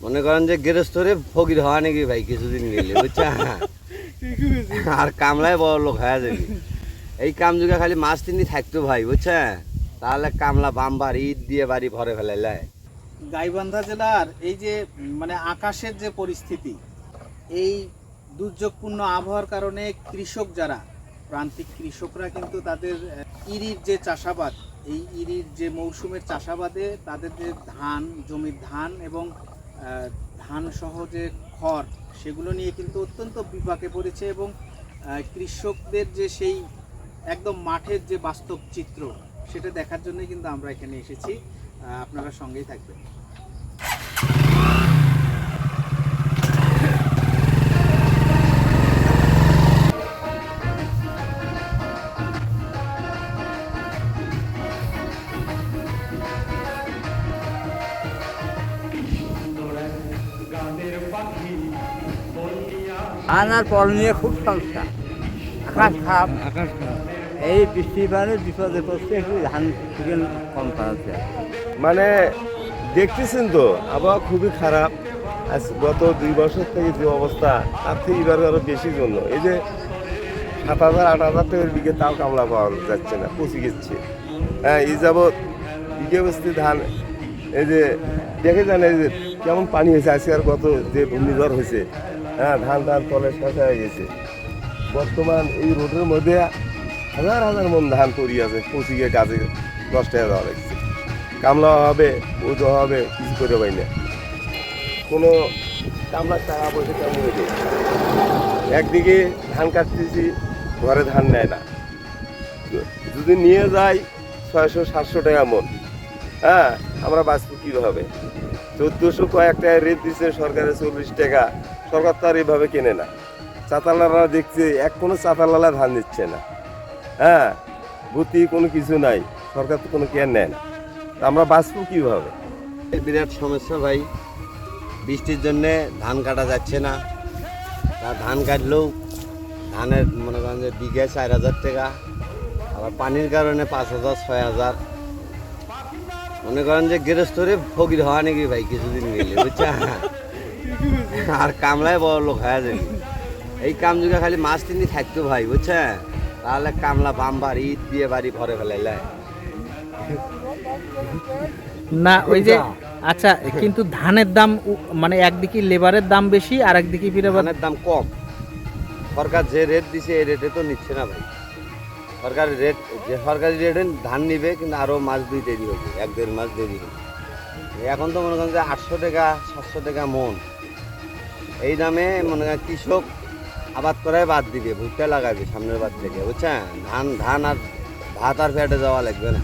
মনে করেন যে গৃহস্থরে ফকির হওয়া নাকি ভাই কিছুদিন গেলে বুঝছা আর কামলায় বড় লোক হয়ে যাবি। এই কাম যুগে খালি মাছ তিনি থাকতো ভাই বুঝছা, তাহলে কামলা বাম্বার ইট দিয়ে বাড়ি ভরে ফেলাইলে। গাইবান্ধা জেলার এই যে মানে আকাশের যে পরিস্থিতি, এই দুর্যোগপূর্ণ আবহাওয়ার কারণে কৃষক যারা প্রান্তিক কৃষকরা কিন্তু তাদের ইরির যে চাষাবাদ, এই ইরির যে মৌসুমের চাষাবাদে তাদের যে ধান, জমির ধান এবং ধান সহ যে খড়, সেগুলো নিয়ে কিন্তু অত্যন্ত বিপাকে পড়েছে। এবং কৃষকদের যে সেই একদম মাঠের যে বাস্তব চিত্র, সেটা দেখার জন্যই কিন্তু আমরা এখানে এসেছি। আপনারা সঙ্গেই থাকবেন। ধান আর ফল নিয়ে খুব সমস্যা, আকাশ খারাপ। এই বৃষ্টি পারে বিপদে পড়ছে, একটু ধান থেকে কম পাচ্ছে। মানে দেখতেছেন তো আবহাওয়া খুবই খারাপ। আজ গত 2 বছর থেকে যে অবস্থা, তার থেকে এবার আরো বেশি জন্য এই যে 7,000 8,000 টাকার বিঘে তাও কামলা পাওয়া যাচ্ছে না, পচে গেছে। হ্যাঁ, এই যাবৎ বিঘে বস্তি ধান এই যে দেখে যান এই যে কেমন পানি হয়েছে আজকে, আর গত যে ঘূর্ণিঝড় হয়েছে, হ্যাঁ ধান তলে শেষা হয়ে গেছে। বর্তমান এই রোডের মধ্যে হাজার হাজার মন ধান পড়ি আছে, পচি গিয়ে গাছে নষ্ট হয়ে যাওয়া লাগছে। কামলা হবে, ওজো হবে, কিছু করে পাই না। কোনো কামলার টাকা পয়সা কেমন হয়েছে, একদিকে ধান কাটতেছি, ঘরে ধান নেয় না, যদি নিয়ে যাই 600-700 টাকা মন। হ্যাঁ, আমরা বাঁচবো কীভাবে? 1400 কয়েক টাকা রেট দিচ্ছে সরকারের, 40 টাকা। সরকার তো আর এভাবে কেনে না। চাতালারা দেখছে কোনো চাতালালা ধান দিচ্ছে না। হ্যাঁ, ভর্তি কোনো কিছু নাই, সরকার তো কোনো কেয়ার নেয় না। আমরা বাঁচবো কীভাবে? বিরাট সমস্যা ভাই, বৃষ্টির জন্যে ধান কাটা যাচ্ছে না। তা ধান কাটলেও ধানের মনে করেন যে বিঘায় 4,000 টাকা, আবার পানির কারণে 5,000 6,000। মনে করেন যে গৃহস্থরে ফকির হওয়া নাকি ভাই কিছুদিন গেলে বুঝছা আর কামলায় বড় লোক হয়ে যাবি। এই কাম যুগে খালি মাছ তিনি থাকতো ভাই বুঝছা, তাহলে কামলা বাম্বার ইট দিয়ে বাড়ি ভরে ফেলাইলে। না ওই যে আচ্ছা, কিন্তু ধানের দাম মানে একদিকে লেবারের দাম বেশি, আর একদিকে ধানের দাম কম। সরকার যে রেট দিছে এই রেটে তো নিচ্ছে না ভাই। সরকারি রেট, যে সরকারি রেটে ধান নিবে, কিন্তু আরও মাস 2 দেরি হবে, 1-1.5 মাস দেরি হবে। এখন তো মনে করেন যে 800 টাকা 700 টাকা মন, এই দামে মনে করেন কৃষক আবাদ করাই বাদ দিবে, ভুট্টা লাগাবে সামনের বার থেকে বুঝছেন। ধান আর ভাত আর ফেটে যাওয়া লাগবে না।